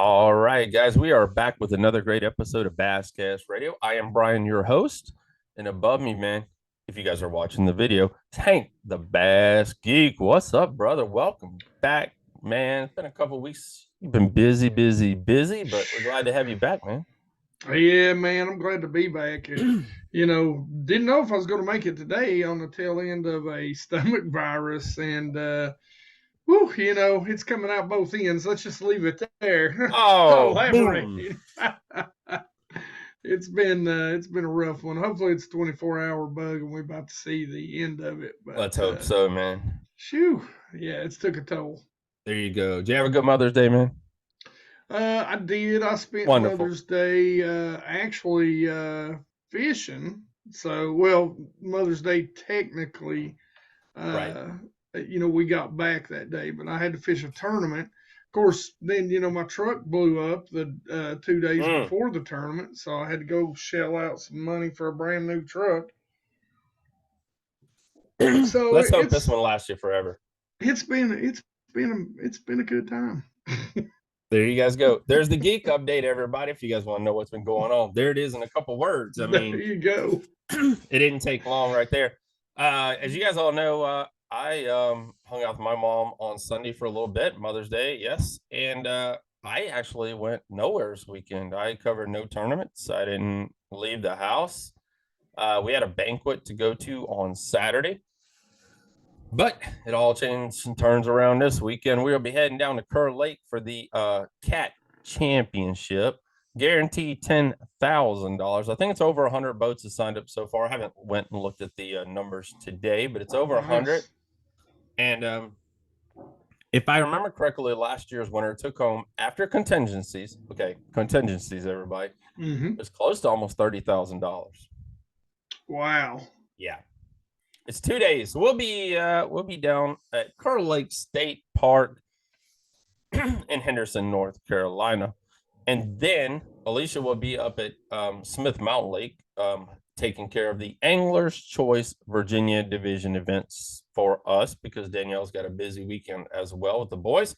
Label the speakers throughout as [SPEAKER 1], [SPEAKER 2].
[SPEAKER 1] All right, guys, we are back with another great episode of Basscast Radio. I am Brian, your host, and above me, man, if you guys are watching the video, it's Hank, the Bass Geek. What's up, brother? Welcome back, man. It's been a couple of weeks. You've been busy, but we're glad to have you back, man.
[SPEAKER 2] Yeah, man, I'm glad to be back. Didn't know if I was going to make it today on the tail end of a stomach virus, and it's coming out both ends. Let's just leave it there.
[SPEAKER 1] Oh, boom.
[SPEAKER 2] Elaborating. It's been a rough one. Hopefully, it's a 24-hour bug, and we're about to see the end of it. But
[SPEAKER 1] Let's hope so, man.
[SPEAKER 2] Shoo, yeah, it's took a toll.
[SPEAKER 1] There you go. Did you have a good Mother's Day, man?
[SPEAKER 2] I did. I spent
[SPEAKER 1] Wonderful.
[SPEAKER 2] Mother's Day actually fishing. So, well, Mother's Day technically,
[SPEAKER 1] Right.
[SPEAKER 2] We got back that day, but I had to fish a tournament. Of course, then my truck blew up the 2 days before the tournament, so I had to go shell out some money for a brand new truck.
[SPEAKER 1] So let's hope this one lasts you forever.
[SPEAKER 2] It's been a good time.
[SPEAKER 1] There you guys go. There's the geek update, everybody. If you guys want to know what's been going on, there it is in a couple words. I mean,
[SPEAKER 2] there you go.
[SPEAKER 1] It didn't take long right there. As you guys all know, I hung out with my mom on Sunday for a little bit, Mother's Day, yes. And I actually went nowhere this weekend. I covered no tournaments. I didn't leave the house. We had a banquet to go to on Saturday. But it all changes and turns around this weekend. We'll be heading down to Kerr Lake for the Cat Championship. Guaranteed $10,000. I think it's over 100 boats have signed up so far. I haven't went and looked at the numbers today, but it's over 100. And if I remember correctly, last year's winner took home, after contingencies, everybody, it was close to almost $30,000.
[SPEAKER 2] Wow.
[SPEAKER 1] Yeah. It's 2 days. We'll be down at Kerr Lake State Park in Henderson, North Carolina, and then Alicia will be up at Smith Mountain Lake, taking care of the Angler's Choice Virginia Division events for us because Danielle's got a busy weekend as well with the boys.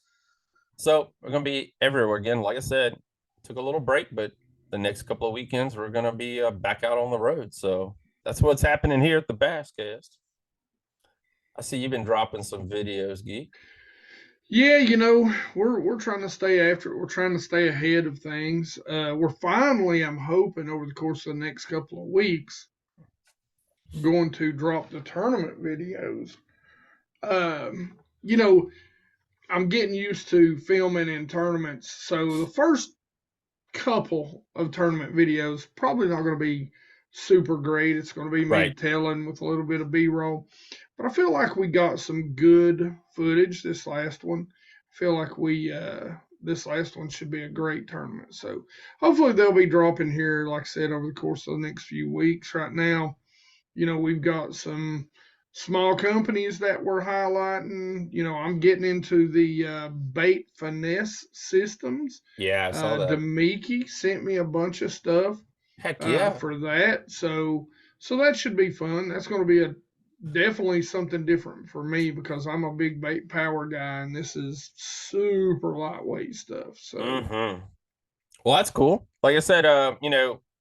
[SPEAKER 1] So we're gonna be everywhere again. Like I said, took a little break, but the next couple of weekends we're gonna be back out on the road. So that's what's happening here at the Basscast. I see you've been dropping some videos, Geek.
[SPEAKER 2] Yeah, we're trying to stay after. We're trying to stay ahead of things. We're finally, I'm hoping, over the course of the next couple of weeks, going to drop the tournament videos. I'm getting used to filming in tournaments, so the first couple of tournament videos probably not going to be super great. It's going to be me telling with a little bit of B-roll. But I feel like we got some good footage this last one. I feel like this last one should be a great tournament. So hopefully they'll be dropping here, like I said, over the course of the next few weeks. Right now, we've got some small companies that we're highlighting. I'm getting into the bait finesse systems.
[SPEAKER 1] Yeah, I saw that.
[SPEAKER 2] Demiki sent me a bunch of stuff.
[SPEAKER 1] Heck yeah.
[SPEAKER 2] For that. So that should be fun. That's going to be definitely something different for me because I'm a big bait power guy and this is super lightweight stuff. So
[SPEAKER 1] well, that's cool. Like I said,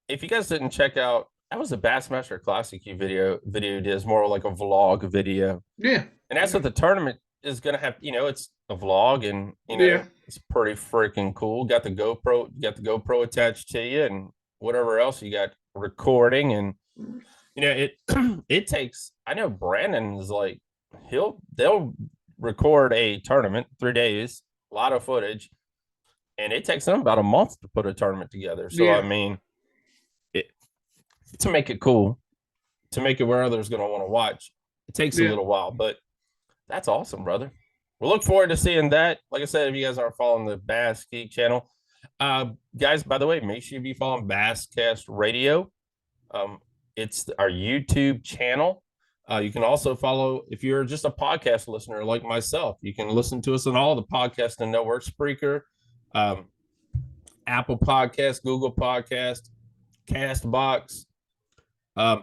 [SPEAKER 1] if you guys didn't check out, that was a Bassmaster Classic video it is more like a vlog video.
[SPEAKER 2] Yeah.
[SPEAKER 1] And that's what the tournament is gonna have. It's a vlog and it's pretty freaking cool. Got the GoPro attached to you and whatever else you got recording. And it takes, I know Brandon's like they'll record a tournament 3 days, a lot of footage, and it takes them about a month to put a tournament together. So I mean, to make it cool, to make it where others gonna want to watch, it takes a little while, but that's awesome, brother. We'll look forward to seeing that. Like I said, if you guys aren't following the Bass Geek channel, guys, by the way, make sure you be following Basscast Radio. It's our YouTube channel. You can also follow, if you're just a podcast listener like myself, you can listen to us on all the podcasting networks, Spreaker, Apple Podcast, Google Podcast, Castbox,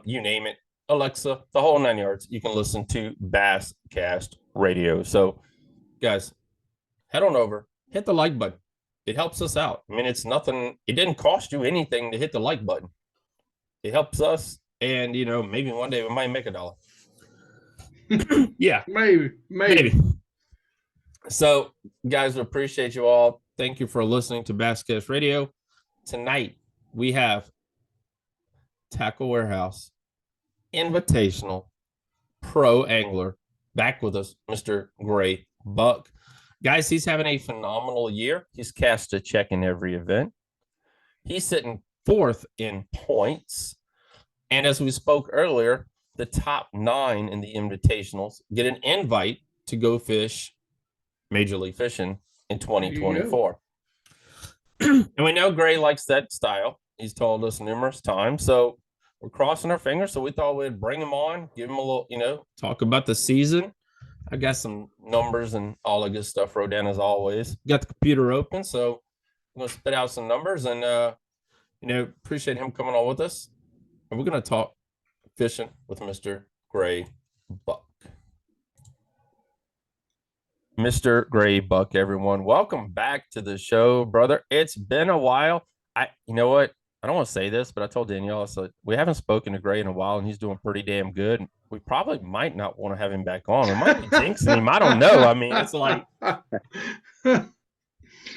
[SPEAKER 1] you name it, Alexa, the whole 9 yards. You can listen to Basscast Radio. So, guys, head on over, hit the like button. it helps us out. I mean, it's nothing. It didn't cost you anything to hit the like button. It helps us, and maybe one day we might make $1. Yeah,
[SPEAKER 2] maybe.
[SPEAKER 1] So, guys, we appreciate you all. Thank you for listening to Basscast Radio. Tonight we have Tackle Warehouse Invitational Pro Angler back with us, Mr. Grae Buck. Guys, he's having a phenomenal year. He's cast a check in every event. He's sitting 4th in points. And as we spoke earlier, the top 9 in the invitationals get an invite to go fish Major League Fishing in 2024. And we know Grae likes that style. He's told us numerous times. So we're crossing our fingers. So we thought we'd bring him on, give him a little, talk about the season. I got some numbers and all the good stuff wrote down as always. Got the computer open. So I'm going to spit out some numbers and, appreciate him coming on with us. And we're going to talk fishing with Mr. Grae Buck. Mr. Grae Buck, everyone. Welcome back to the show, brother. It's been a while. You know what? I don't want to say this, but I told Danielle, so we haven't spoken to Grae in a while, and he's doing pretty damn good. We probably might not want to have him back on. We might be jinxing him. I don't know. I mean, it's like.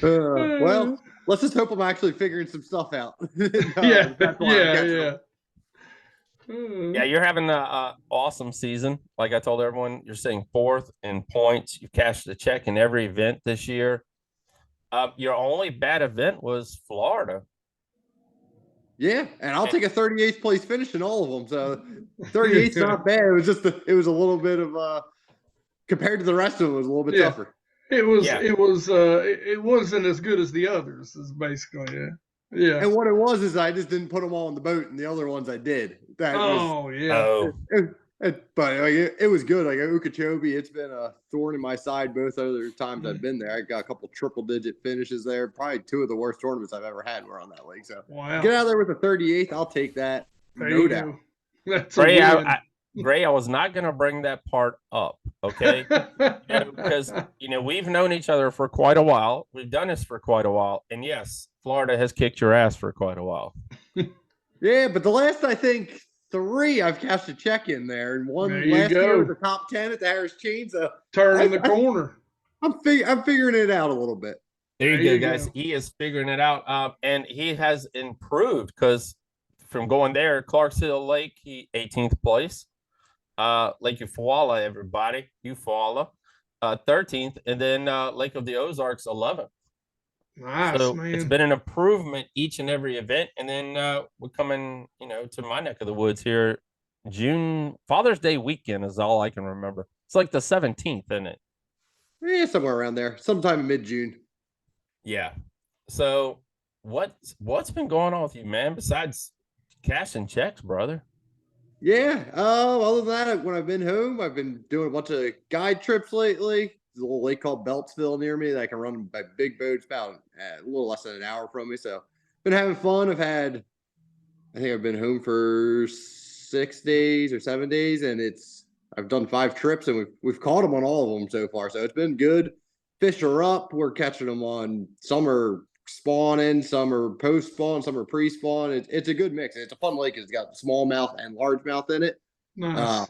[SPEAKER 3] Well, let's just hope I'm actually figuring some stuff out.
[SPEAKER 2] Yeah.
[SPEAKER 1] Yeah, you're having an awesome season. Like I told everyone, you're sitting 4th in points. You cashed a check in every event this year. Your only bad event was Florida.
[SPEAKER 3] Yeah, and I'll take a 38th place finish in all of them. So 38's not bad. It was just it was a little bit of compared to the rest of them, it was a little bit tougher.
[SPEAKER 2] It wasn't as good as the others. Is basically yeah.
[SPEAKER 3] And what it was is I just didn't put them all on the boat, and the other ones I did. But it was good. Like Okeechobee, it's been a thorn in my side both other times I've been there. I got a couple triple-digit finishes there. Probably 2 of the worst tournaments I've ever had were on that lake. So get out of there with a 38th. I'll take that. No doubt.
[SPEAKER 2] That's
[SPEAKER 1] Grae, I was not going to bring that part up, okay? Because, we've known each other for quite a while. We've done this for quite a while. And yes, Florida has kicked your ass for quite a while.
[SPEAKER 3] Yeah, but the last, I think, 3 I've cashed a check in there. And one last year was the top 10 at the Harris Chain. So
[SPEAKER 2] turning the corner.
[SPEAKER 3] I'm figuring it out a little bit.
[SPEAKER 1] There you go, guys. He is figuring it out. And he has improved because from going there, Clarks Hill Lake, he 18th place. Lake Eufaula, everybody. Eufaula, 13th. And then Lake of the Ozarks, 11th.
[SPEAKER 2] Nice,
[SPEAKER 1] so
[SPEAKER 2] man.
[SPEAKER 1] It's been an improvement each and every event. And then we're coming, to my neck of the woods here. June, Father's Day weekend is all I can remember. It's like the 17th, isn't it?
[SPEAKER 3] Yeah, somewhere around there. Sometime in mid-June.
[SPEAKER 1] Yeah. So what's been going on with you, man, besides cashing checks, brother?
[SPEAKER 3] Yeah. Other than that, when I've been home, I've been doing a bunch of guide trips lately. There's a little lake called Beltsville near me that I can run by big boats about a little less than an hour from me. So been having fun. I think I've been home for 6 days or 7 days, and I've done 5 trips, and we've caught them on all of them so far. So it's been good. Fish are up. We're catching them on some are spawning, some are post spawn, some are pre spawn. It's a good mix. It's a fun lake. It's got smallmouth and largemouth in it.
[SPEAKER 2] Nice.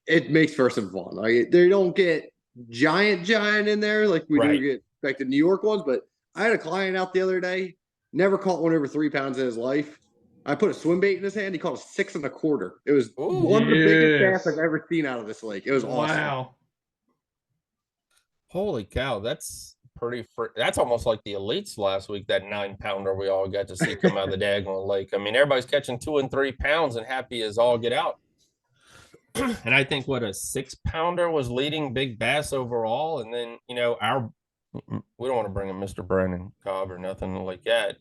[SPEAKER 3] It makes for some fun. Like they don't get giant in there like we do get like the New York ones. But I had a client out the other day, never caught one over 3 pounds in his life. I put a swim bait in his hand. He caught a 6 1/4. It was one of the biggest bass I've ever seen out of this lake. It was awesome.
[SPEAKER 2] Wow.
[SPEAKER 1] Holy cow, that's that's almost like the elites last week, that 9-pounder we all got to see come out of the daggone lake. I mean, everybody's catching 2 and 3 pounds and happy as all get out. And I think a 6-pounder was leading big bass overall. And then, we don't want to bring in Mr. Brandon Cobb or nothing like that,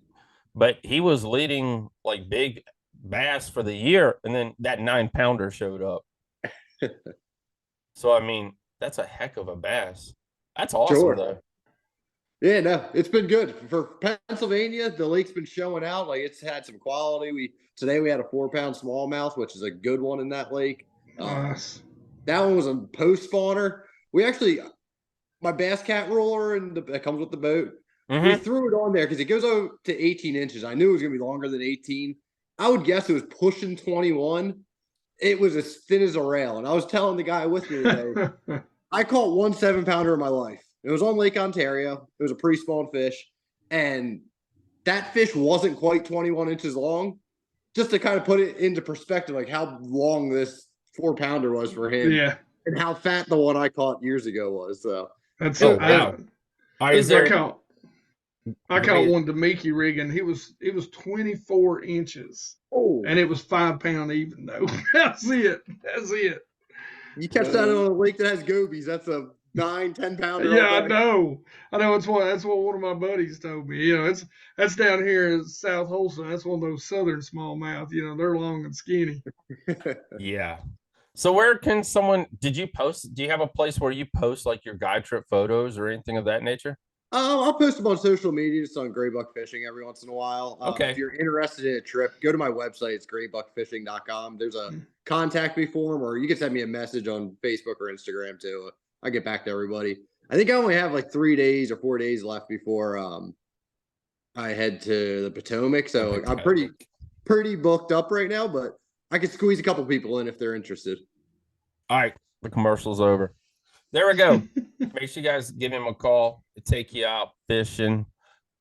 [SPEAKER 1] but he was leading like big bass for the year. And then that 9-pounder showed up. So, I mean, that's a heck of a bass. That's awesome, though.
[SPEAKER 3] Yeah, no, it's been good for Pennsylvania. The lake's been showing out. Like it's had some quality. Today we had a 4-pound smallmouth, which is a good one in that lake.
[SPEAKER 2] Nice.
[SPEAKER 3] That one was a post spawner. We actually, my bass cat roller that comes with the boat. We threw it on there because it goes over to 18 inches. I knew it was going to be longer than 18. I would guess it was pushing 21. It was as thin as a rail. And I was telling the guy with me today, I caught one 7-pounder in my life. It was on Lake Ontario. It was a pre-spawn fish. And that fish wasn't quite 21 inches long. Just to kind of put it into perspective, like how long this 4-pounder was for him.
[SPEAKER 2] Yeah.
[SPEAKER 3] And how fat the one I caught years ago was. So
[SPEAKER 2] that's
[SPEAKER 1] wow.
[SPEAKER 2] I caught one Demiki rigging. He was 24 inches.
[SPEAKER 3] Oh.
[SPEAKER 2] And it was 5-pound even though. That's it.
[SPEAKER 3] You catch that on a lake that has gobies. That's a 9-10 pounder.
[SPEAKER 2] Yeah, I know. That's what one of my buddies told me. You know, that's down here in South Holston. That's one of those southern smallmouth. You know, they're long and skinny.
[SPEAKER 1] Yeah. So where can someone? Did you post? Do you have a place where you post like your guide trip photos or anything of that nature?
[SPEAKER 3] I'll post them on social media, just on Grae Buck Fishing every once in a while.
[SPEAKER 1] Okay.
[SPEAKER 3] If you're interested in a trip, go to my website. It's graebuckfishing.com. There's a contact me form, or you can send me a message on Facebook or Instagram too. I get back to everybody. I think I only have like 3 days or 4 days left before I head to the Potomac. So I'm pretty booked up right now, but I could squeeze a couple people in if they're interested.
[SPEAKER 1] All right. The commercial's over. There we go. Make sure you guys give him a call to take you out fishing.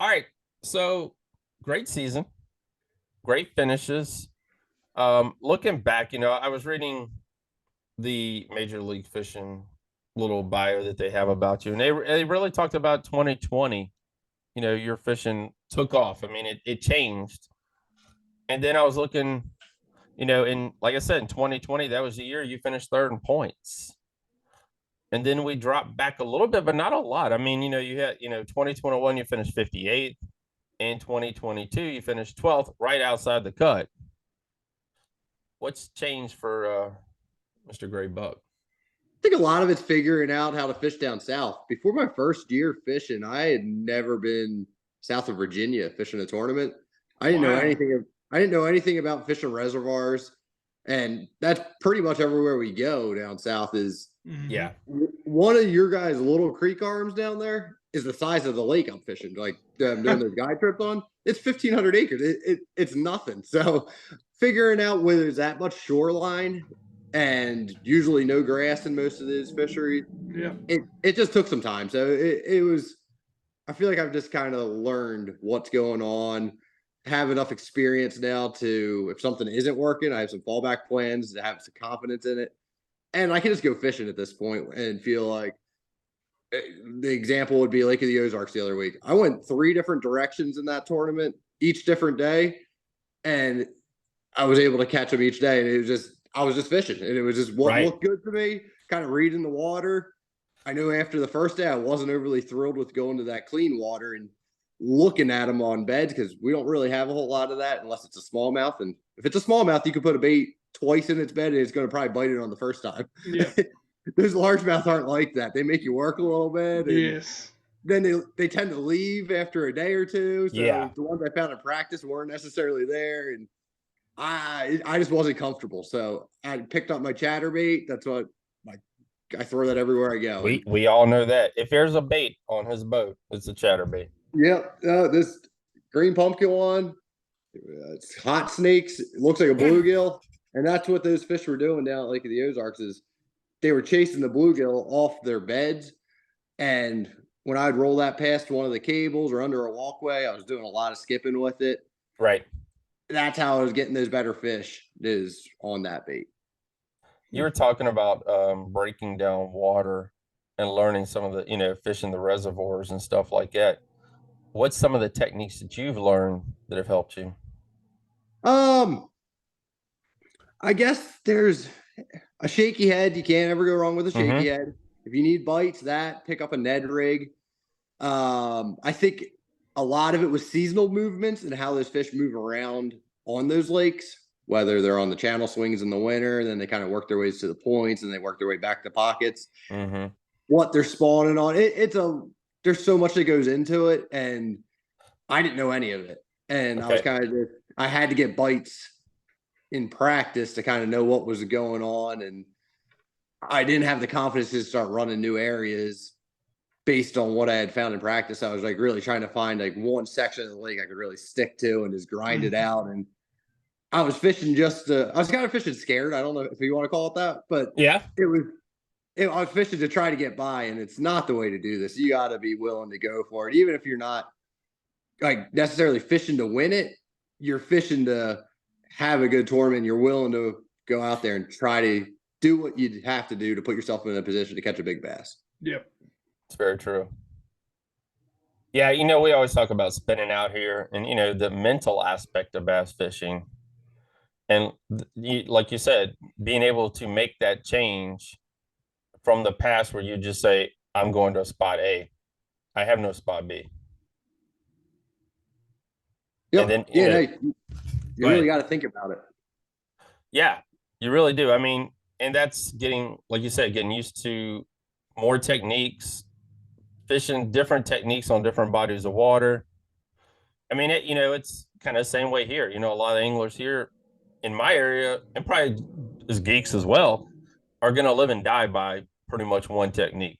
[SPEAKER 1] All right. So great season, great finishes. Looking back, you know, I was reading the Major League Fishing little bio that they have about you, and they really talked about 2020. You know, your fishing took off. I mean, it changed. And then I was looking, you know, in, like I said, in 2020, that was the year you finished third in points. And then we dropped back a little bit, but not a lot. I mean, you know, you had, 2021, you finished 58th. In 2022, you finished 12th, right outside the cut. What's changed for Mr. Grae Buck?
[SPEAKER 3] I think a lot of it's figuring out how to fish down south. Before my first year fishing, I had never been south of Virginia fishing a tournament. I didn't know anything about fishing reservoirs, and that's pretty much everywhere we go down south. Is
[SPEAKER 1] yeah,
[SPEAKER 3] one of your guys' little creek arms down there is the size of the lake I'm fishing. Like I'm doing those guide trips on, it's 1,500 acres. It's nothing. So figuring out where there's that much shoreline and usually no grass in most of these fisheries, it just took some time. So it was. I feel like I've just kind of learned what's going on. Have enough experience now to, if something isn't working, I have some fallback plans to have some confidence in it. And I can just go fishing at this point and feel like the example would be Lake of the Ozarks the other week. I went 3 different directions in that tournament, each different day. And I was able to catch them each day. And I was just fishing. And it was just what looked good to me, kind of reading the water. I knew after the first day, I wasn't overly thrilled with going to that clean water and looking at them on beds, because we don't really have a whole lot of that unless it's a smallmouth. And if it's a smallmouth, you can put a bait twice in its bed and it's going to probably bite it on the first time.
[SPEAKER 2] Yeah.
[SPEAKER 3] Those largemouth aren't like that. They make you work a little bit. And
[SPEAKER 2] yes.
[SPEAKER 3] Then they tend to leave after a day or two. So the ones I found in practice weren't necessarily there. And I just wasn't comfortable. So I picked up my chatterbait. That's what I throw that everywhere I go.
[SPEAKER 1] We all know that. If there's a bait on his boat, it's a chatterbait.
[SPEAKER 3] Yep. This green pumpkin one, it's hot snakes. It looks like a bluegill. And that's what those fish were doing down at Lake of the Ozarks, is they were chasing the bluegill off their beds. And when I'd roll that past one of the cables or under a walkway, I was doing a lot of skipping with it.
[SPEAKER 1] Right.
[SPEAKER 3] That's how I was getting those better fish, is on that bait.
[SPEAKER 1] You were talking about breaking down water and learning some of the, fishing the reservoirs and stuff like that. What's some of the techniques that you've learned that have helped you?
[SPEAKER 3] I guess there's a shaky head. You can't ever go wrong with a shaky head. If you need bites, pick up a Ned rig. I think a lot of it was seasonal movements and how those fish move around on those lakes, whether they're on the channel swings in the winter, then they kind of work their ways to the points and they work their way back to pockets. What they're spawning on. There's so much that goes into it, and I didn't know any of it. And I was I had to get bites in practice to kind of know what was going on. And I didn't have the confidence to start running new areas based on what I had found in practice, I was like really trying to find like one section of the lake I could really stick to and just grind it out. And I was fishing I was kind of fishing scared. I don't know if you want to call it that, but
[SPEAKER 1] Yeah.
[SPEAKER 3] I was fishing to try to get by, and it's not the way to do this. You got to be willing to go for it. Even if you're not like necessarily fishing to win it, you're fishing to have a good tournament. You're willing to go out there and try to do what you have to do to put yourself in a position to catch a big bass.
[SPEAKER 2] Yep.
[SPEAKER 1] It's very true. Yeah, we always talk about spinning out here and, the mental aspect of bass fishing. And like you said, being able to make that change from the past where you just say, I'm going to spot A. I have no spot B.
[SPEAKER 3] Yep.
[SPEAKER 1] And then,
[SPEAKER 3] you really got to think about it.
[SPEAKER 1] Yeah, you really do. I mean, and that's like you said, getting used to more techniques, fishing different techniques on different bodies of water. I mean, it's kind of the same way here. A lot of anglers here in my area, and probably as geeks as well, are going to live and die by pretty much one technique.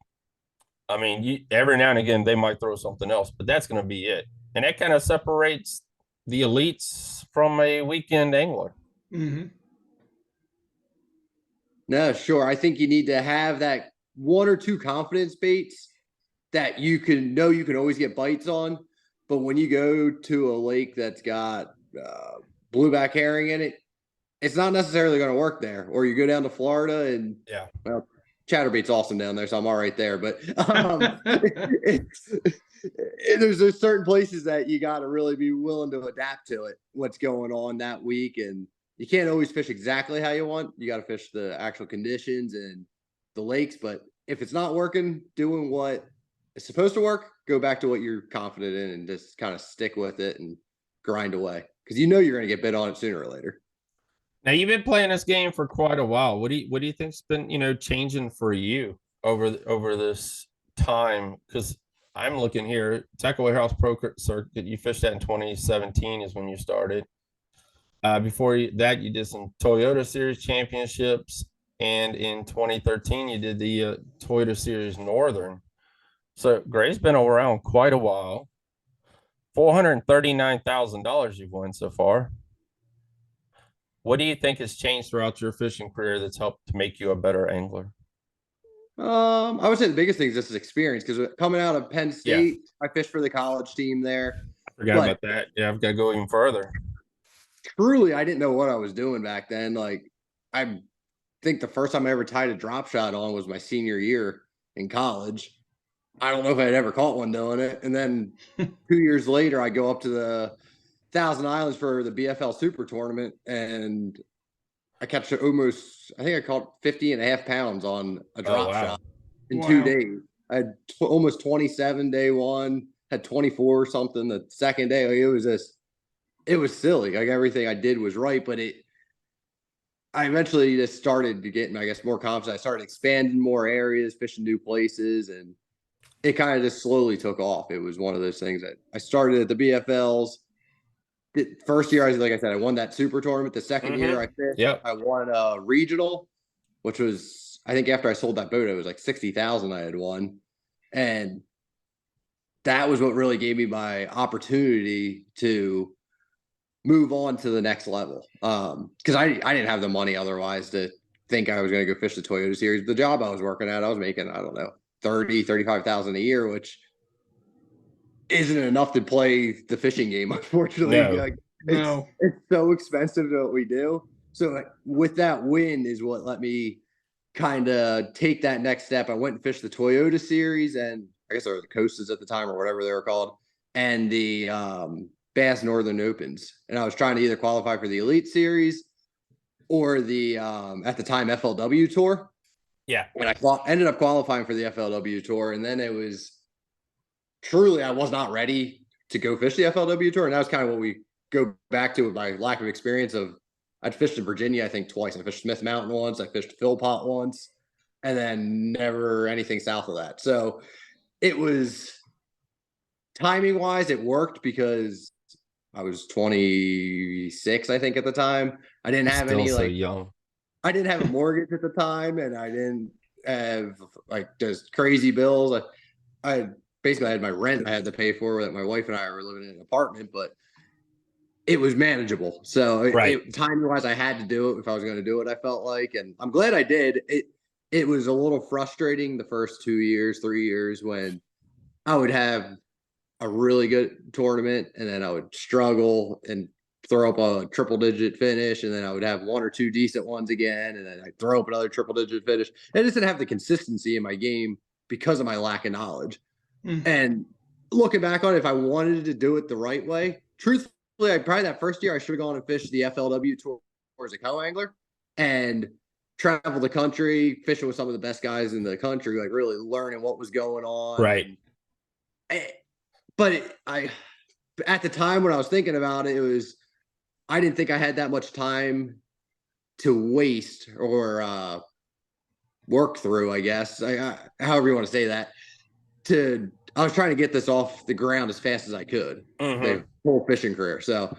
[SPEAKER 1] I mean, every now and again, they might throw something else, but that's going to be it. And that kind of separates the elites from a weekend angler.
[SPEAKER 2] Mm-hmm.
[SPEAKER 3] No, sure. I think you need to have that one or two confidence baits that you can always get bites on. But when you go to a lake that's got blueback herring in it, it's not necessarily going to work there. Or you go down to Florida and well, chatterbait's awesome down there, so I'm all right there. But there's certain places that you got to really be willing to adapt to it, what's going on that week. And you can't always fish exactly how you want. You got to fish the actual conditions and the lakes. But if it's not working, doing what is supposed to work, go back to what you're confident in and just kind of stick with it and grind away. Because you're going to get bit on it sooner or later.
[SPEAKER 1] Now, you've been playing this game for quite a while. What do you think's been, changing for you over this time? Because I'm looking here, Tackle Warehouse Pro Circuit, you fished that in 2017 is when you started. Before that, you did some Toyota Series championships, and in 2013, you did the Toyota Series Northern. So Grae's been around quite a while. $439,000 you've won so far. What do you think has changed throughout your fishing career that's helped to make you a better angler?
[SPEAKER 3] I would say the biggest thing is just experience, because coming out of Penn State, I fished for the college team there.
[SPEAKER 1] I forgot about that. Yeah, I've got to go even further.
[SPEAKER 3] Truly, I didn't know what I was doing back then. Like, I think the first time I ever tied a drop shot on was my senior year in college. I don't know if I'd ever caught one doing it. And then 2 years later, I go up to the Thousand Islands for the BFL Super Tournament, and I catch I think I caught 50.5 pounds on a drop shot in 2 days. I had almost 27 day one, had 24 or something the second day. Like, it was silly. Like, everything I did was right, but I eventually just started to get, I guess, more confident. I started expanding more areas, fishing new places, and it kind of just slowly took off. It was one of those things that I started at the BFLs. The first year, like I said, I won that super tournament. The second year I fished, I won a regional, which was, I think after I sold that boat, it was like 60,000 I had won. And that was what really gave me my opportunity to move on to the next level. Because I didn't have the money otherwise to think I was going to go fish the Toyota Series. The job I was working at, I was making, I don't know, 35,000 a year, which isn't enough to play the fishing game, unfortunately.
[SPEAKER 1] No.
[SPEAKER 3] Like, it's so expensive to what we do. So with that win is what let me kind of take that next step. I went and fished the Toyota Series, and I guess they were the Coastas at the time or whatever they were called, and the Bass Northern Opens. And I was trying to either qualify for the Elite Series or the at the time FLW Tour.
[SPEAKER 1] Yeah.
[SPEAKER 3] And I ended up qualifying for the FLW Tour, and then it was truly, I was not ready to go fish the FLW Tour. And that was kind of what we go back to with my lack of experience of, I'd fished in Virginia, I think twice. I fished Smith Mountain once, I fished Philpott once, and then never anything south of that. So it was, timing wise, it worked because I was 26, I think, at the time. I didn't have any,
[SPEAKER 1] so
[SPEAKER 3] like,
[SPEAKER 1] young.
[SPEAKER 3] I didn't have a mortgage at the time, and I didn't have like just crazy bills. basically had my rent I had to pay for that my wife and I were living in an apartment, but it was manageable. So timing wise, I had to do it if I was going to do it. I felt like, and I'm glad I did. It was a little frustrating the first 2 years, 3 years when I would have a really good tournament and then I would struggle and throw up a triple digit finish, and then I would have one or two decent ones again, and then I'd throw up another triple digit finish. I just didn't have the consistency in my game because of my lack of knowledge. And looking back on it, if I wanted to do it the right way, truthfully, probably that first year I should have gone and fished the FLW tour as a co-angler and traveled the country, fishing with some of the best guys in the country, like really learning what was going on.
[SPEAKER 1] Right.
[SPEAKER 3] But at the time when I was thinking about it, I didn't think I had that much time to waste or work through, I guess, however you want to say that. I was trying to get this off the ground as fast as I could, the whole fishing career. So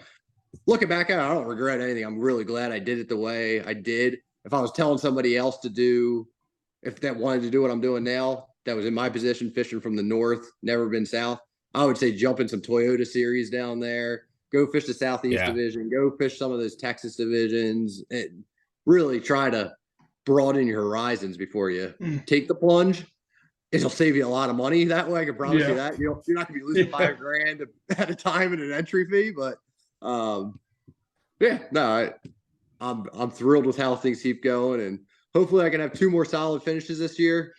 [SPEAKER 3] looking back at it, I don't regret anything. I'm really glad I did it the way I did. If I was telling somebody else if that wanted to do what I'm doing now, that was in my position, fishing from the north, never been south, I would say jump in some Toyota series down there, go fish the Southeast division, go fish some of those Texas divisions, and really try to broaden your horizons before you take the plunge. It'll save you a lot of money that way. I can promise you that. You're not going to be losing $5,000 at a time in an entry fee, but I'm thrilled with how things keep going, and hopefully I can have 2 more solid finishes this year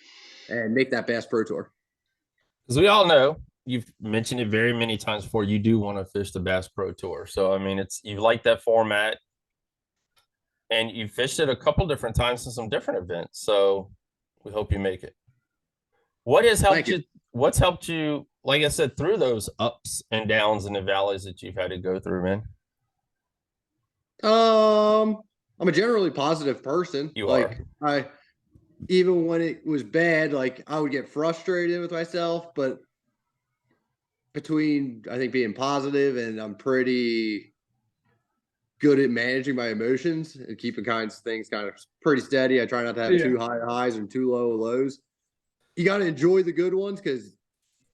[SPEAKER 3] and make that Bass Pro Tour.
[SPEAKER 1] As we all know, you've mentioned it very many times before, you do want to fish the Bass Pro Tour. So, I mean, you like that format, and you fished it a couple different times in some different events. So we hope you make it. What has helped you? What's helped you, like I said, through those ups and downs and the valleys that you've had to go through, man?
[SPEAKER 3] I'm a generally positive person.
[SPEAKER 1] You are.
[SPEAKER 3] Even when it was bad, like I would get frustrated with myself, but between I think being positive and I'm pretty good at managing my emotions and keeping things kind of pretty steady. I try not to have too high highs and too low lows. You got to enjoy the good ones because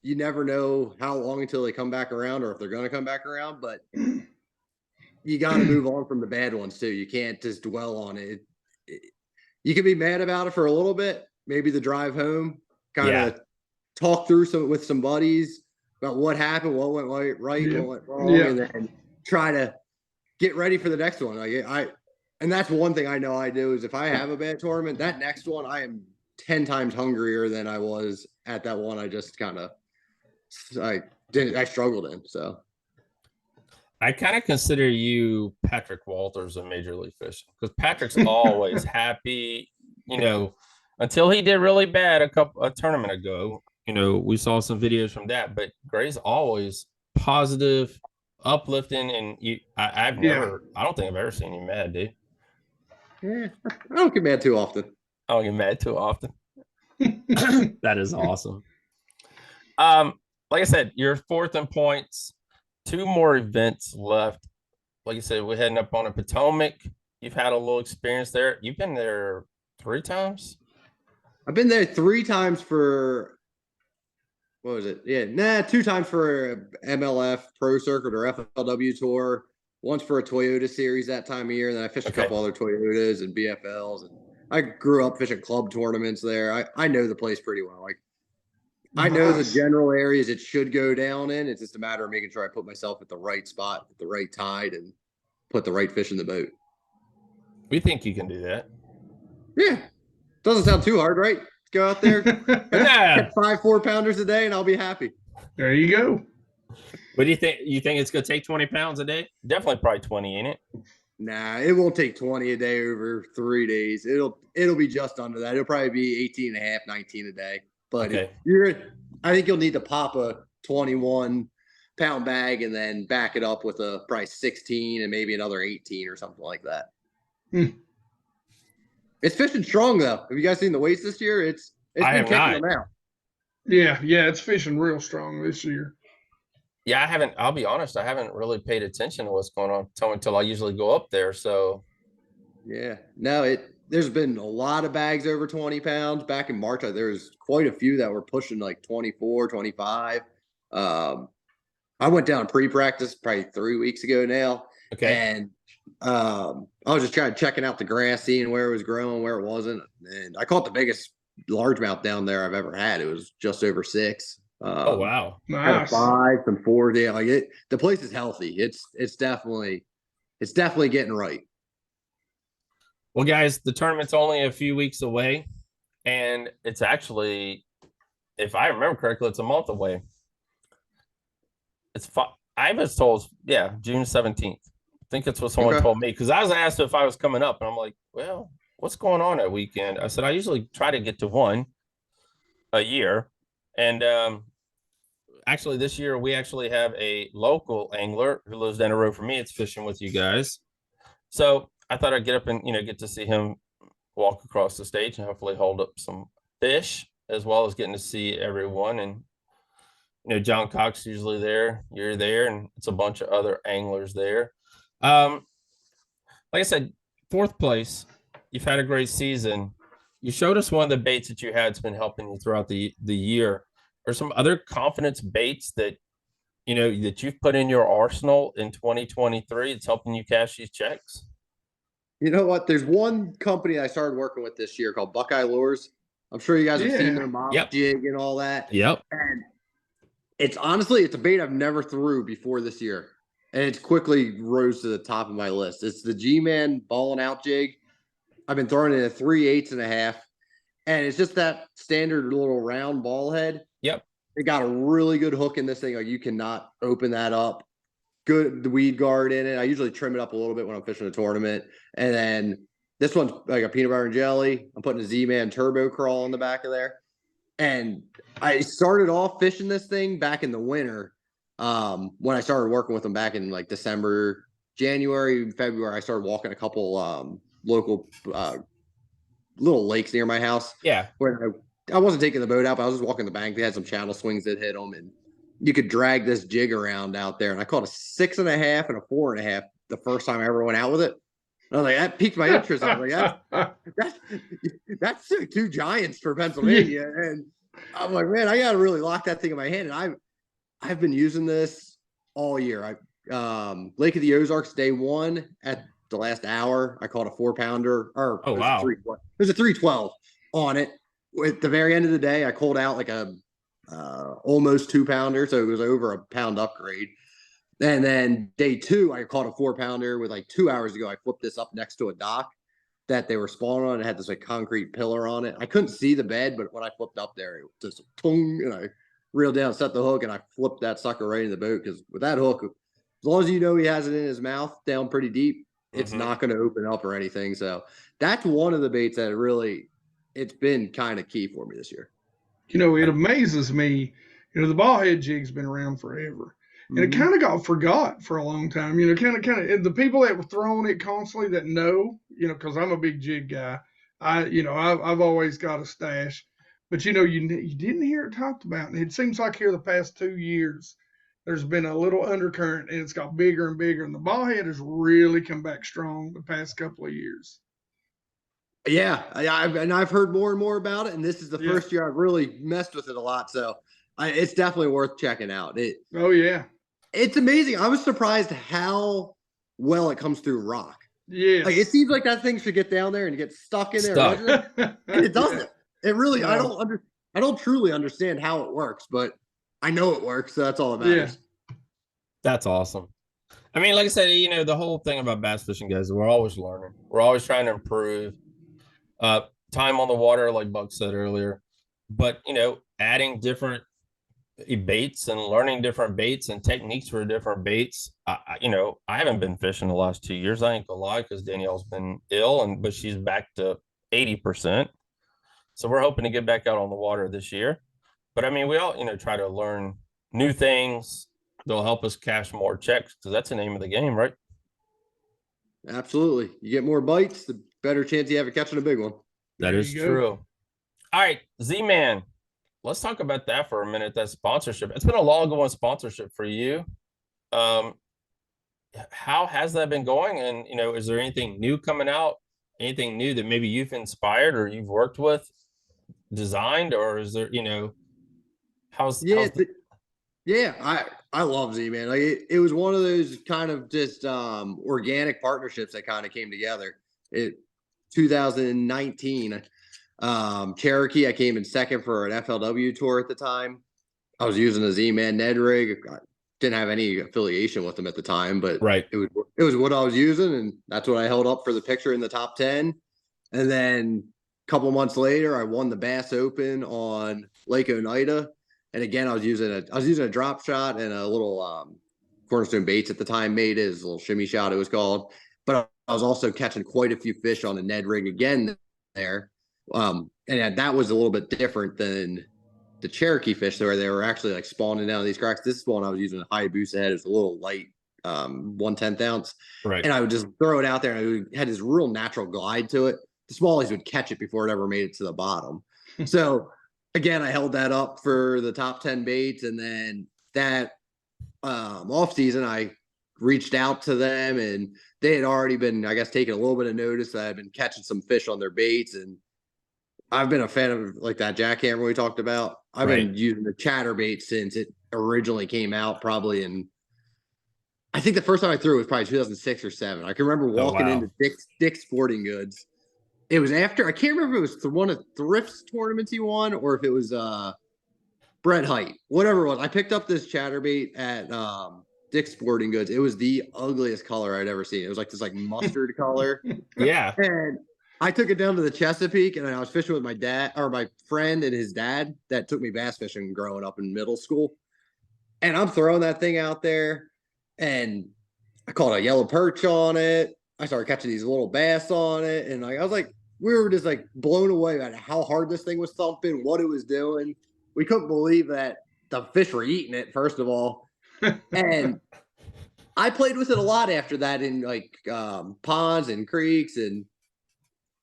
[SPEAKER 3] you never know how long until they come back around or if they're going to come back around, but you got to move on from the bad ones too. You can't just dwell on it. You can be mad about it for a little bit, maybe the drive home, kind of talk through with some buddies about what happened, what went right, what went wrong, and then try to get ready for the next one. And that's one thing I know I do is if I have a bad tournament, that next one I am 10 times hungrier than I was at that one. I just I struggled in. So
[SPEAKER 1] I kind of consider you Patrick Walters of Major League Fishing because Patrick's always happy, until he did really bad a tournament ago. We saw some videos from that, but Grae's always positive, uplifting, and I don't think I've ever seen you mad, dude.
[SPEAKER 3] Yeah, I don't get mad too often.
[SPEAKER 1] I don't get mad too often. That is awesome. Like I said, you're 4th in points. 2 more events left. Like I said, we're heading up on the Potomac. You've had a little experience there. You've been there 3 times?
[SPEAKER 3] I've been there 3 times for, what was it? 2 times for MLF Pro Circuit or FLW Tour. Once for a Toyota series that time of year. And then I fished a couple other Toyotas and BFLs. And I grew up fishing club tournaments there. I know the place pretty well. I know the general areas it should go down in. It's just a matter of making sure I put myself at the right spot, at the right tide, and put the right fish in the boat.
[SPEAKER 1] We think you can do that.
[SPEAKER 3] Yeah. Doesn't sound too hard, right? Go out there, catch 5 4-pounders a day, and I'll be happy.
[SPEAKER 2] There you go.
[SPEAKER 1] What do you think? You think it's going to take 20 pounds a day? Definitely probably 20, ain't it?
[SPEAKER 3] Nah, it won't take 20 a day over 3 days. It'll be just under that. It'll probably be 18 and a half, 19 a day. But I think you'll need to pop a 21-pound bag and then back it up with a probably 16 and maybe another 18 or something like that. It's fishing strong though. Have you guys seen the weights this year? It's been kicking them out.
[SPEAKER 2] Yeah, it's fishing real strong this year.
[SPEAKER 1] Yeah, I haven't. I'll be honest. I haven't really paid attention to what's going on until I usually go up there. So,
[SPEAKER 3] yeah, no, there's been a lot of bags over 20 pounds. Back in March, there was quite a few that were pushing like 24, 25. I went down pre-practice probably 3 weeks ago now.
[SPEAKER 1] Okay.
[SPEAKER 3] And I was just checking out the grass, seeing where it was growing, where it wasn't. And I caught the biggest largemouth down there I've ever had. It was just over 6.
[SPEAKER 1] Oh, wow.
[SPEAKER 3] Had a
[SPEAKER 2] Nice.
[SPEAKER 3] 5, some 4. Yeah, like the place is healthy. It's definitely getting right.
[SPEAKER 1] Well, guys, the tournament's only a few weeks away, and it's actually, if I remember correctly, it's a month away. I was told, yeah, June 17th. I think it's what someone told me, because I was asked if I was coming up, and I'm like, well, what's going on that weekend? I said, I usually try to get to one a year. And actually, this year, we actually have a local angler who lives down the road from me. It's fishing with you guys. So I thought I'd get up and, get to see him walk across the stage and hopefully hold up some fish, as well as getting to see everyone. And, John Cox usually there, you're there, and it's a bunch of other anglers there. Like I said, 4th place, you've had a great season. You showed us one of the baits that you had that's been helping you throughout the year. Are some other confidence baits that, that you've put in your arsenal in 2023 it's helping you cash these checks?
[SPEAKER 3] You know what? There's one company I started working with this year called Buckeye Lures. I'm sure you guys have seen their mob jig and all that.
[SPEAKER 1] Yep.
[SPEAKER 3] And it's a bait I've never threw before this year. And it's quickly rose to the top of my list. It's the G-Man ball and out jig. I've been throwing it at 3/8 and a half. And it's just that standard little round ball head.
[SPEAKER 1] Yep.
[SPEAKER 3] It got a really good hook in this thing. Like, you cannot open that up. Good weed guard in it. I usually trim it up a little bit when I'm fishing a tournament. And then this one's like a peanut butter and jelly. I'm putting a Z-Man turbo crawl on the back of there. And I started off fishing this thing back in the winter. When I started working with them back in like December, January, February, I started walking a couple local little lakes near my house.
[SPEAKER 1] Yeah.
[SPEAKER 3] Where I wasn't taking the boat out, but I was just walking the bank. They had some channel swings that hit them, and you could drag this jig around out there. And I caught a 6.5 and a 4.5 the first time I ever went out with it. And I was like, that piqued my interest. I was like, that's 2 giants for Pennsylvania. And I'm like, man, I got to really lock that thing in my hand. And I've been using this all year. Lake of the Ozarks, day 1 at the last hour, I caught a 4-pounder. Or
[SPEAKER 1] oh, wow.
[SPEAKER 3] There's a 312 on it. At the very end of the day, I called out like a almost 2-pounder, so it was over a pound upgrade. And then day 2, I caught a 4-pounder with like 2 hours ago. I flipped this up next to a dock that they were spawning on. It had this like concrete pillar on it. I couldn't see the bed, but when I flipped up there, it was just tung, and I reeled down, set the hook, and I flipped that sucker right in the boat. Because with that hook, as long as you know he has it in his mouth down pretty deep, it's not going to open up or anything. So that's one of the baits that it's been kind of key for me this year.
[SPEAKER 2] It amazes me. The ball head jig's been around forever. And it kind of got forgot for a long time. Kind of the people that were throwing it constantly that know, because I'm a big jig guy. I've always got a stash. But, you didn't hear it talked about. And it seems like here the past 2 years, there's been a little undercurrent, and it's got bigger and bigger. And the ball head has really come back strong the past couple of years.
[SPEAKER 3] Yeah, I've heard more and more about it, and this is the first year I've really messed with it a lot. So it's definitely worth checking out.
[SPEAKER 2] Oh yeah,
[SPEAKER 3] it's amazing. I was surprised how well it comes through rock.
[SPEAKER 2] Yeah,
[SPEAKER 3] like it seems like that thing should get down there and get stuck in there, and it doesn't. It really, no. I don't truly understand how it works, but I know it works. So that's all that matters.
[SPEAKER 1] Yeah. That's awesome. I mean, like I said, the whole thing about bass fishing, guys, we're always learning. We're always trying to improve. Time on the water, like Buck said earlier, but adding different baits and learning different baits and techniques for different baits. I haven't been fishing the last 2 years. I ain't gonna lie, because Danielle's been ill, but she's back to 80%. So we're hoping to get back out on the water this year. But I mean, we all try to learn new things that'll help us cash more checks, because that's the name of the game, right?
[SPEAKER 3] Absolutely. You get more bites, the better chance you have of catching a big one.
[SPEAKER 1] That is true. All right, Z-Man, let's talk about that for a minute. That sponsorship. It's been a long going sponsorship for you. How has that been going? And, is there anything new coming out anything new that maybe you've inspired or you've worked with, designed, or is there,
[SPEAKER 3] Yeah,
[SPEAKER 1] how's the
[SPEAKER 3] yeah, I love Z, man. Like it was one of those kind of just organic partnerships that kind of came together. It 2019, Cherokee. I came in second for an FLW tour at the time. I was using a Z-Man Ned rig. I didn't have any affiliation with them at the time, but
[SPEAKER 1] right?
[SPEAKER 3] it was what I was using, and that's what I held up for the picture in the top 10. And then a couple months later, I won the Bass Open on Lake Oneida. And again, I was using a drop shot and a little Cornerstone Baits at the time made it, a little shimmy shot it was called. But I was also catching quite a few fish on a Ned rig again there. And that was a little bit different than the Cherokee fish where they were actually like spawning down these cracks. This one I was using a Hayabusa head. It was a little light 1/10 ounce.
[SPEAKER 1] Right.
[SPEAKER 3] And I would just throw it out there and it had this real natural glide to it. The smallies would catch it before it ever made it to the bottom. So again, I held that up for the top 10 baits. And then that off season, I reached out to them and they had already been, I guess, taking a little bit of notice that I'd been catching some fish on their baits. And I've been a fan of like that jackhammer we talked about. I've been using the chatterbait since it originally came out, probably in, I think the first time I threw it was probably 2006 or 7. I can remember walking into Dick's Sporting Goods. It was after, I can't remember if it was one of Thrift's tournaments he won or if it was Brett Height, whatever it was. I picked up this chatterbait at Dick's Sporting Goods. It was the ugliest color I'd ever seen. It was like this like mustard color.
[SPEAKER 1] Yeah.
[SPEAKER 3] And I took it down to the Chesapeake and I was fishing with my dad or my friend and his dad that took me bass fishing growing up in middle school. And I'm throwing that thing out there and I caught a yellow perch on it. I started catching these little bass on it. And I was like, we were just like blown away at how hard this thing was thumping, what it was doing. We couldn't believe that the fish were eating it, first of all. And I played with it a lot after that in like ponds and creeks. And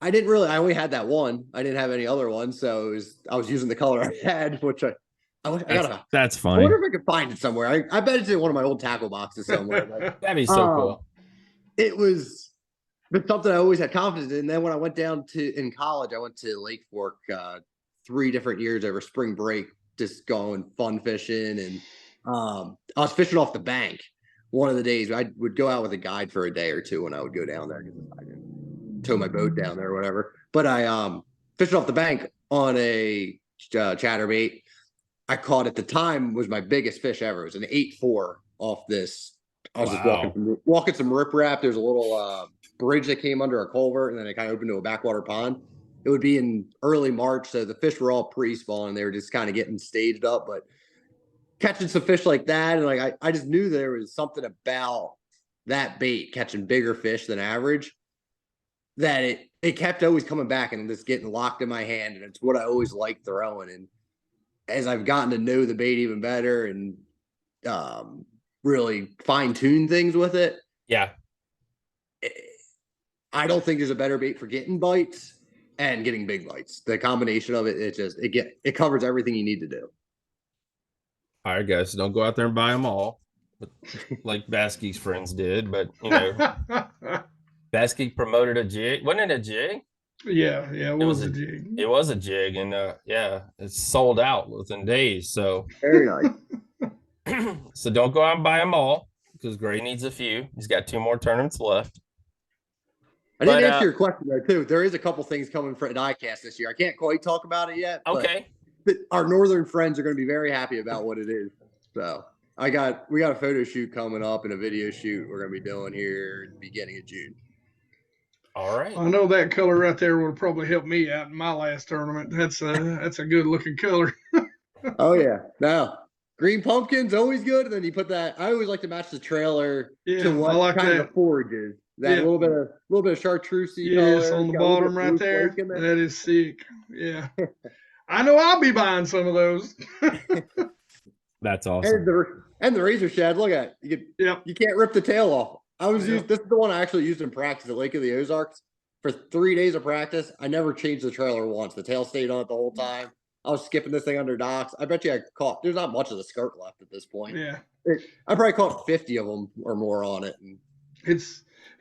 [SPEAKER 3] I only had that one. I didn't have any other ones. So I was using the color I had, which
[SPEAKER 1] that's funny.
[SPEAKER 3] I wonder if I could find it somewhere. I bet it's in one of my old tackle boxes somewhere. Like,
[SPEAKER 1] That'd be so cool.
[SPEAKER 3] It was something I always had confidence in. And then when I went down in college, I went to Lake Fork 3 different years over spring break, just going fun fishing. And I was fishing off the bank. One of the days I would go out with a guide for a day or two when I would go down there because I didn't tow my boat down there or whatever. But I fished off the bank on a chatterbait. I caught at the time was my biggest fish ever. It was an 8.4 off this. I was just walking some riprap. There's a little bridge that came under a culvert, and then it kind of opened to a backwater pond. It would be in early March, so the fish were all pre-spawn. They were just kind of getting staged up, but catching some fish like that, and like I just knew there was something about that bait catching bigger fish than average that it kept always coming back and just getting locked in my hand, and it's what I always liked throwing. And as I've gotten to know the bait even better and really fine-tune things with it, I don't think there's a better bait for getting bites and getting big bites. The combination of it, it covers everything you need to do.
[SPEAKER 1] All right, guys, don't go out there and buy them all, like Bass Geek's friends did. But Bass Geek promoted a jig. Wasn't it a jig?
[SPEAKER 2] Yeah, it was a jig.
[SPEAKER 1] It was a jig, and it's sold out within days. So
[SPEAKER 3] very nice.
[SPEAKER 1] So don't go out and buy them all because Grae needs a few. He's got 2 more tournaments left.
[SPEAKER 3] I didn't answer your question though, too. There is a couple things coming for diecast this year. I can't quite talk about it yet.
[SPEAKER 1] Okay.
[SPEAKER 3] But our northern friends are going to be very happy about what it is. So we got a photo shoot coming up and a video shoot we're going to be doing here at the beginning of June.
[SPEAKER 1] All right.
[SPEAKER 2] I know that color right there would probably help me out in my last tournament. That's a good looking color.
[SPEAKER 3] Oh yeah. Now green pumpkin's always good, and then you put that. I always like to match the trailer to what like kind of the forage is. That little bit of chartreuse.
[SPEAKER 2] Yes, color. On the bottom right there. That is sick. Yeah. I know I'll be buying some of those.
[SPEAKER 1] That's awesome.
[SPEAKER 3] And the razor shad. Look at it. You can't rip the tail off. This is the one I actually used in practice at Lake of the Ozarks for 3 days of practice. I never changed the trailer once. The tail stayed on it the whole time. I was skipping this thing under docks. I bet you I caught. There's not much of the skirt left at this point.
[SPEAKER 2] Yeah,
[SPEAKER 3] I probably caught 50 of them or more on it. And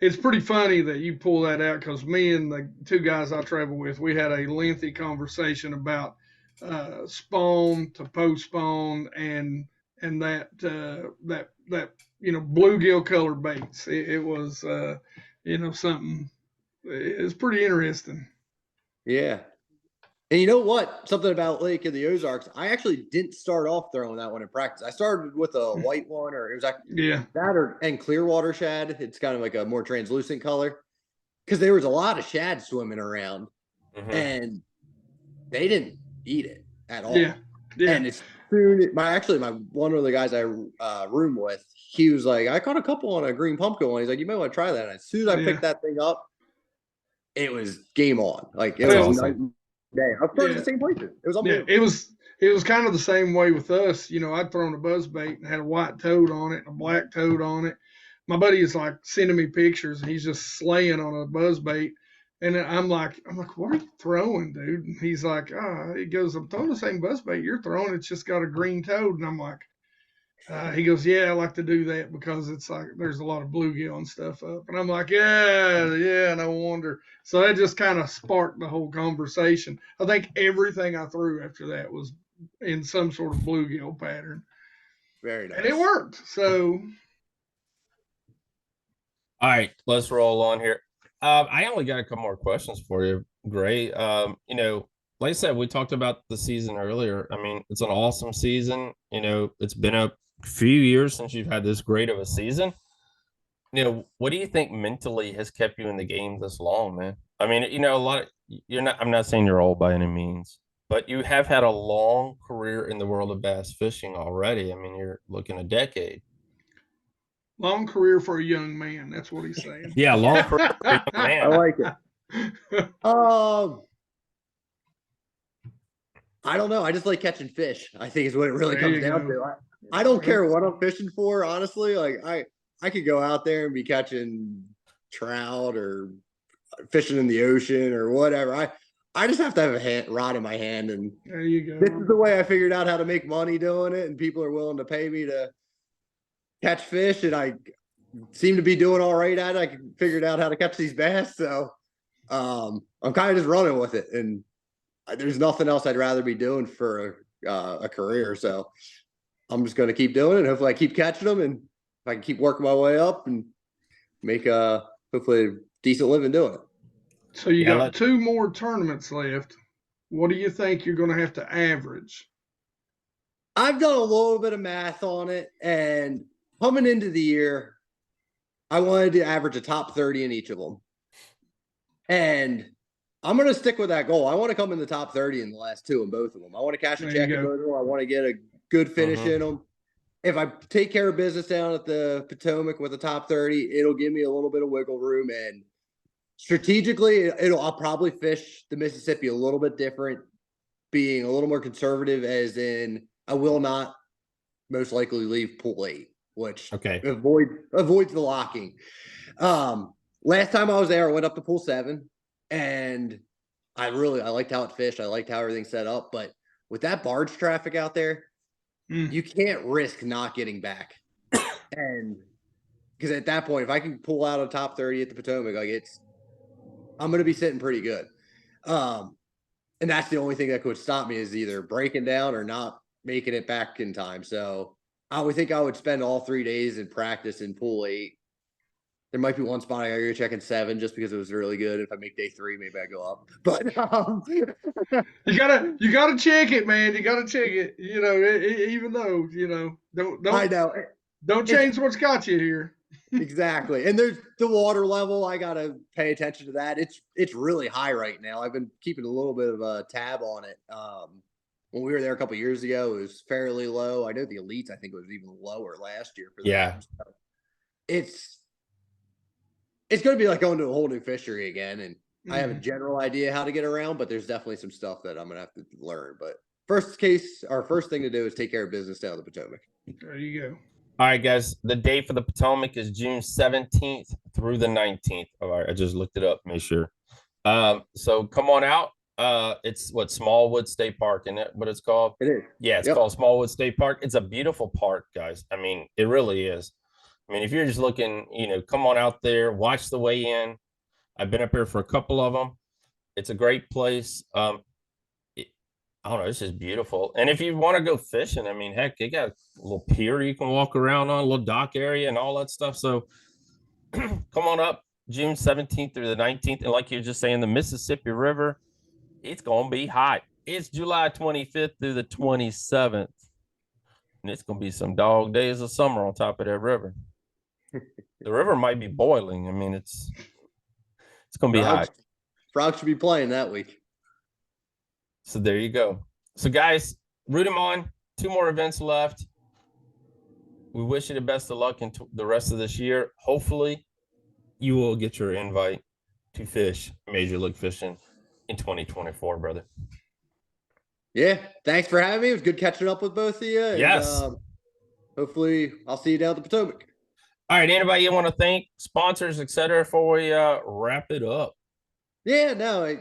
[SPEAKER 2] it's pretty funny that you pull that out because me and the two guys I travel with, we had a lengthy conversation about spawn to postpone and that bluegill colored baits. It was something. It's pretty interesting.
[SPEAKER 3] Yeah. And you know what? Something about Lake of the Ozarks. I actually didn't start off throwing that one in practice. I started with a white one, or it was actually and clear water shad. It's kind of like a more translucent color because there was a lot of shad swimming around, and they didn't eat it at all.
[SPEAKER 2] Yeah.
[SPEAKER 3] And it's soon. My one of the guys I room with, he was like, I caught a couple on a green pumpkin one. He's like, you might want to try that. And as soon as I picked that thing up, it was game on. Like it was awesome. I've thrown the same places. It was unbelievable.
[SPEAKER 2] It was kind of the same way with us. I'd thrown a buzz bait and had a white toad on it and a black toad on it. My buddy is like sending me pictures and he's just slaying on a buzz bait. And I'm like, what are you throwing, dude? And he's like, he goes, I'm throwing the same buzz bait you're throwing. It's just got a green toad. And I'm like, he goes, yeah, I like to do that because it's like there's a lot of bluegill and stuff up. And I'm like, yeah, no wonder. So that just kind of sparked the whole conversation. I think everything I threw after that was in some sort of bluegill pattern.
[SPEAKER 3] Very nice.
[SPEAKER 2] And it worked. So.
[SPEAKER 1] All right, let's roll on here. I only got a couple more questions for you, Grae. Like I said, we talked about the season earlier. I mean, it's an awesome season. It's been a few years since you've had this great of a season. What do you think mentally has kept you in the game this long, man? I mean, I'm not saying you're old by any means, but you have had a long career in the world of bass fishing already. I mean, you're looking a decade.
[SPEAKER 2] Long career for a young man. That's what he's saying.
[SPEAKER 1] Yeah, long career for a young man.
[SPEAKER 3] I like it. I don't know. I just like catching fish. I think is what it really comes down to. I don't care what I'm fishing for, honestly. Like I could go out there and be catching trout or fishing in the ocean or whatever. I just have to have a rod in my hand, and
[SPEAKER 2] there you go.
[SPEAKER 3] This is the way I figured out how to make money doing it, and people are willing to pay me to catch fish, and I seem to be doing all right at it. I figured out how to catch these bass, so I'm kind of just running with it, and there's nothing else I'd rather be doing for a career. So I'm just going to keep doing it. Hopefully I keep catching them, and if I can keep working my way up and make hopefully a decent living doing it.
[SPEAKER 2] So you got 2 more tournaments left. What do you think you're going to have to average?
[SPEAKER 3] I've done a little bit of math on it, and coming into the year, I wanted to average a top 30 in each of them. And I'm going to stick with that goal. I want to come in the top 30 in the last 2 in both of them. I want to cash a check in both of them. I want to get a good finish in them. If I take care of business down at the Potomac with the top 30, it'll give me a little bit of wiggle room. And strategically, I'll probably fish the Mississippi a little bit different, being a little more conservative, as in I will not most likely leave pool 8, which avoids the locking. Last time I was there, I went up to pool 7, and I liked how it fished. I liked how everything's set up. But with that barge traffic out there, you can't risk not getting back. And because at that point, if I can pull out a top 30 at the Potomac, I'm going to be sitting pretty good. And that's the only thing that could stop me, is either breaking down or not making it back in time. So I would think I would spend all 3 days in practice in pool 8. There might be one spot I gotta go check in 7 just because it was really good. If I make day 3, maybe I go up. But
[SPEAKER 2] you gotta check it, man. You gotta check it. Even though don't
[SPEAKER 3] I know.
[SPEAKER 2] Don't change what's got you here.
[SPEAKER 3] Exactly. And there's the water level. I gotta pay attention to that. It's really high right now. I've been keeping a little bit of a tab on it. When we were there a couple of years ago, it was fairly low. I know the elites, I think it was even lower last year for them.
[SPEAKER 1] Yeah.
[SPEAKER 3] So it's going to be like going to a whole new fishery again. And I have a general idea how to get around, but there's definitely some stuff that I'm going to have to learn. But first thing to do is take care of business down the Potomac.
[SPEAKER 2] There you go.
[SPEAKER 1] All right, guys. The date for the Potomac is June 17th through the 19th. All right. I just looked it up, make sure. So come on out. It's Smallwood State Park, isn't it? What it's called?
[SPEAKER 3] It is.
[SPEAKER 1] Yeah, it's called Smallwood State Park. It's a beautiful park, guys. I mean, it really is. I I mean, if you're just looking, come on out there, watch the weigh in. I've been up here for a couple of them. It's a great place. I don't know, it's just beautiful. And if you want to go fishing, I mean, heck, they got a little pier you can walk around on, a little dock area and all that stuff. So come on up June 17th through the 19th. And like you're just saying, the Mississippi River, it's going to be hot. It's July 25th through the 27th. And it's going to be some dog days of summer on top of that river. The river might be boiling. I mean, it's going to be hot.
[SPEAKER 3] Frogs should be playing that week.
[SPEAKER 1] So there you go. So guys, root them on. 2 more events left. We wish you the best of luck in the rest of this year. Hopefully, you will get your invite to fish Major League Fishing in 2024, brother.
[SPEAKER 3] Yeah, thanks for having me. It was good catching up with both of you. And,
[SPEAKER 1] yes.
[SPEAKER 3] Hopefully, I'll see you down at the Potomac.
[SPEAKER 1] All right. Anybody you want to thank, sponsors, etc., before we wrap it up?
[SPEAKER 3] Yeah, no,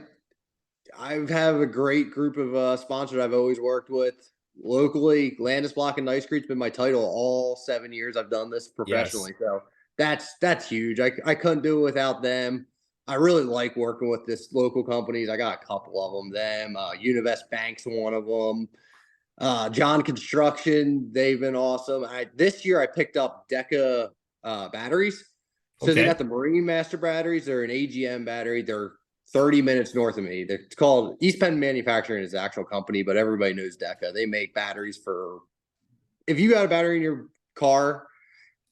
[SPEAKER 3] I have a great group of sponsors I've always worked with locally. Landis Block and Nice Creek's been my title all 7 years I've done this professionally. Yes. So that's huge. I couldn't do it without them. I really like working with this local companies. I got a couple of them. Univest Bank's one of them. John Construction, they've been awesome. This year I picked up Deca batteries. So They got the Marine Master batteries. They're an AGM battery. They're 30 minutes north of me. It's called East Penn Manufacturing is the actual company, but everybody knows Deca. They make batteries for, if you got a battery in your car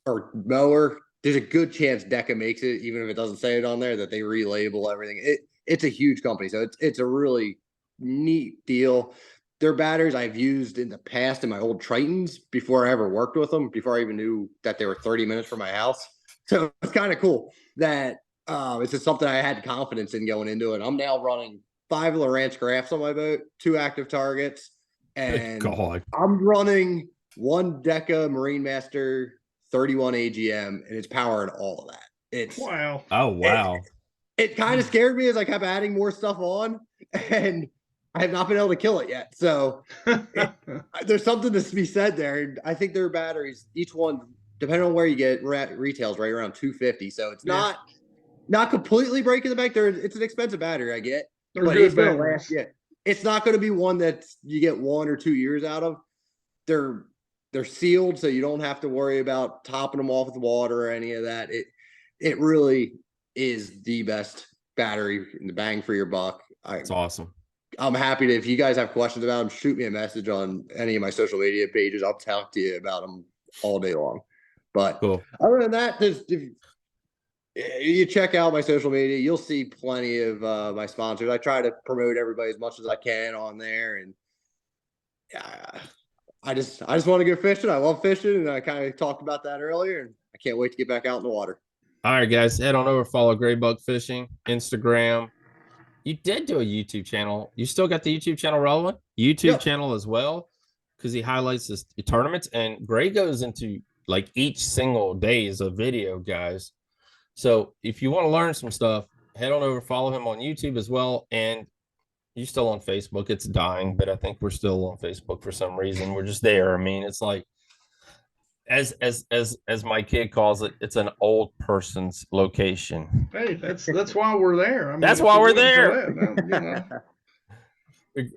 [SPEAKER 3] or mower, there's a good chance Deca makes it, even if it doesn't say it on there, that they relabel everything. It's a huge company. So it's a really neat deal. Their batteries I've used in the past in my old Tritons before I ever worked with them, before I even knew that they were 30 minutes from my house. So it's kind of cool that it's just something I had confidence in going into it. I'm now running 5 Lowrance Graphs on my boat, 2 active targets, and I'm running 1 Deca Marine Master 31 AGM, and it's powering all of that. It's
[SPEAKER 2] wow.
[SPEAKER 1] Oh wow.
[SPEAKER 3] It kind of scared me as I kept adding more stuff on, and I have not been able to kill it yet. So there's something to be said there. And I think their batteries, each one, depending on where you get, retails right around $250. So it's not completely breaking the bank. It's an expensive battery, I get.
[SPEAKER 2] They're
[SPEAKER 3] but
[SPEAKER 2] good
[SPEAKER 3] it's going to
[SPEAKER 2] batteries.
[SPEAKER 3] last. Yeah, it's not going to be one that you get 1 or 2 years out of. They're sealed, so you don't have to worry about topping them off with water or any of that. It really is the best battery in the bang for your buck.
[SPEAKER 1] It's awesome.
[SPEAKER 3] I'm happy to, if you guys have questions about them, shoot me a message on any of my social media pages. I'll talk to you about them all day long. But other than that, if you check out my social media, you'll see plenty of my sponsors. I try to promote everybody as much as I can on there. And I just want to go fishing. I love fishing, and I kind of talked about that earlier, and I can't wait to get back out in the water.
[SPEAKER 1] All right, guys, head on over, follow Grae Buck Fishing, Instagram. You did do a YouTube channel. You still got the YouTube channel relevant? YouTube channel as well, because he highlights his tournaments, and Grae goes into like each single day is a video, guys. So if you want to learn some stuff, head on over, follow him on YouTube as well. And you're still on Facebook. It's dying, but I think we're still on Facebook for some reason. We're just there. I mean, it's like, as my kid calls it, it's an old person's location.
[SPEAKER 2] Hey, that's why we're there. I mean,
[SPEAKER 1] that's why we're there.
[SPEAKER 2] That,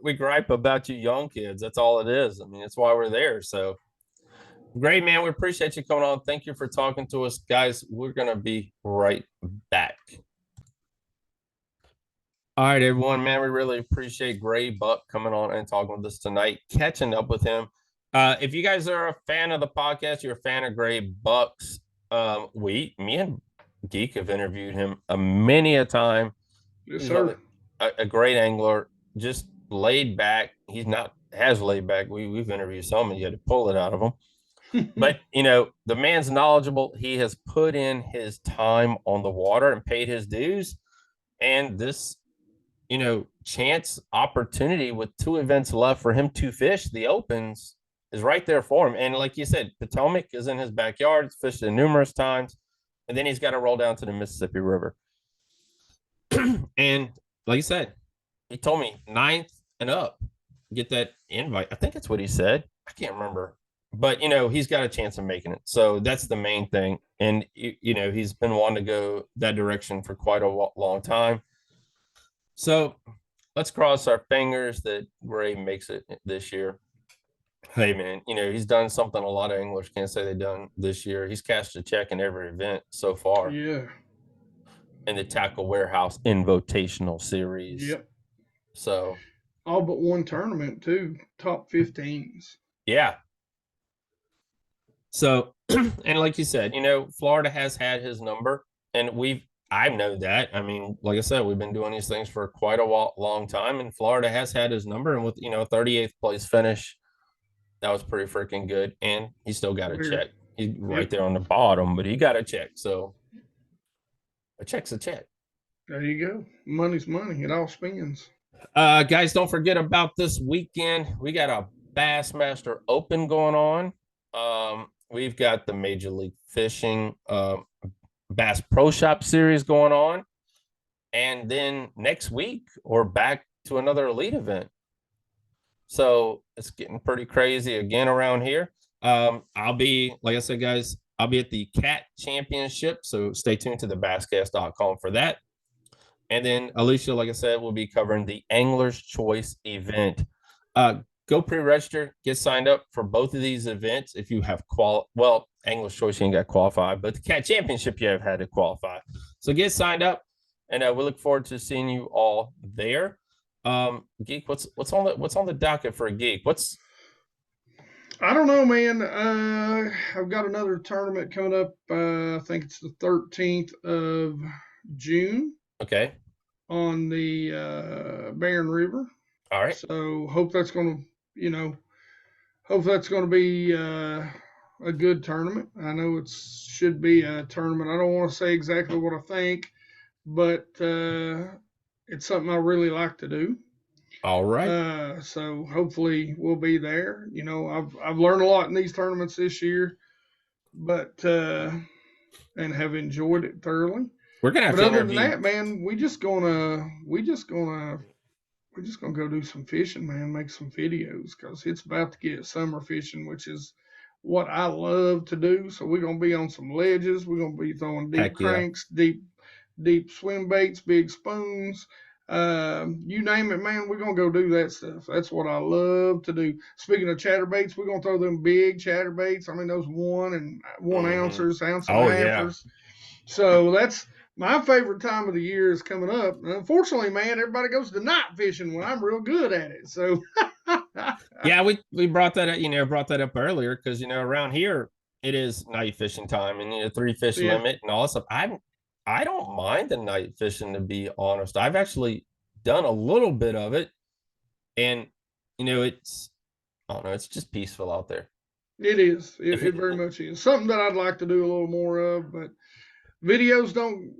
[SPEAKER 1] we gripe about you young kids. That's all it is. I mean, it's why we're there. So great, man. We appreciate you coming on. Thank you for talking to us, guys. We're gonna be right back. All right, everyone, man, we really appreciate Grae Buck coming on and talking with us tonight, catching up with him. If you guys are a fan of the podcast, you're a fan of Grae Buck's, me and Geek have interviewed him many a time.
[SPEAKER 2] Yes, sir.
[SPEAKER 1] A great angler, just laid back. He's not as laid back. We've interviewed some, and you had to pull it out of him. But, the man's knowledgeable. He has put in his time on the water and paid his dues. And this chance opportunity with 2 events left for him to fish the opens is right there for him. And like you said, Potomac is in his backyard. It's fished it numerous times. And then he's got to roll down to the Mississippi River. And like you said, he told me 9th and up, get that invite. I think that's what he said. I can't remember. but he's got a chance of making it. So that's the main thing. And he's been wanting to go that direction for quite a long time. So let's cross our fingers that Grae makes it this year. Hey man, he's done something a lot of English can't say they've done this year. He's cashed a check in every event so far.
[SPEAKER 2] Yeah.
[SPEAKER 1] In the Tackle Warehouse Invitational Series.
[SPEAKER 2] Yep.
[SPEAKER 1] So
[SPEAKER 2] all but one tournament too, top 15s.
[SPEAKER 1] Yeah. So, and like you said, Florida has had his number, and I know that. I mean, like I said, we've been doing these things for quite a long time, and Florida has had his number, and with 38th place finish, that was pretty freaking good. And he still got a check. He's right there on the bottom, but he got a check. So a check's a check.
[SPEAKER 2] There you go. Money's money. It all spins.
[SPEAKER 1] Guys, don't forget about this weekend. We got a Bassmaster Open going on. We've got the Major League Fishing Bass Pro Shop series going on. And then next week, we're back to another elite event. So it's getting pretty crazy again around here. I'll be, like I said, guys, I'll be at the Cat Championship. So stay tuned to the basscast.com for that. And then Alicia, like I said, will be covering the Angler's Choice event. Go pre-register, get signed up for both of these events. If you have Angler's Choice, you ain't got qualified, but the Cat Championship, you have had to qualify. So get signed up, and we look forward to seeing you all there. Geek, what's on the docket for a Geek?
[SPEAKER 2] I don't know, man. I've got another tournament coming up. I think it's the 13th of June.
[SPEAKER 1] Okay.
[SPEAKER 2] On the Barron River.
[SPEAKER 1] All right.
[SPEAKER 2] So hope that's going to be a good tournament. I know it should be a tournament. I don't want to say exactly what I think, but it's something I really like to do.
[SPEAKER 1] All right.
[SPEAKER 2] So hopefully we'll be there. I've learned a lot in these tournaments this year, but and have enjoyed it thoroughly.
[SPEAKER 1] We're gonna have
[SPEAKER 2] but
[SPEAKER 1] to
[SPEAKER 2] other
[SPEAKER 1] interview.
[SPEAKER 2] than that, man, we're just gonna go do some fishing, man. Make some videos because it's about to get summer fishing, which is what I love to do. So we're gonna be on some ledges. We're gonna be throwing deep cranks, deep swim baits, big spoons. You name it, man. We're gonna go do that stuff. That's what I love to do. Speaking of chatterbaits, we're gonna throw them big chatterbaits. I mean, those 1 and 1 ounces, ounce and a halfers. So that's my favorite time of the year is coming up. Unfortunately, man, everybody goes to night fishing when I'm real good at it. So
[SPEAKER 1] yeah, we brought that up, brought that up earlier because around here it is night fishing time and 3 fish limit and all that stuff. I don't mind the night fishing, to be honest. I've actually done a little bit of it, and it's I don't know, it's just peaceful out there.
[SPEAKER 2] It is. It very much is. Something that I'd like to do a little more of, but videos don't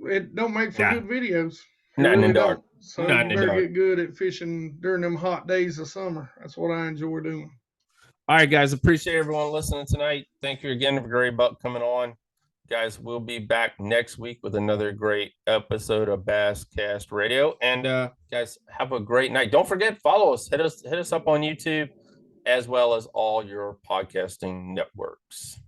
[SPEAKER 2] make for good videos.
[SPEAKER 1] Not in the dark.
[SPEAKER 2] So you better get good at fishing during them hot days of summer. That's what I enjoy doing.
[SPEAKER 1] All right, guys. Appreciate everyone listening tonight. Thank you again for Grae Buck coming on. Guys, we'll be back next week with another great episode of Basscast Radio. And guys, have a great night. Don't forget, follow us. Hit us up on YouTube as well as all your podcasting networks.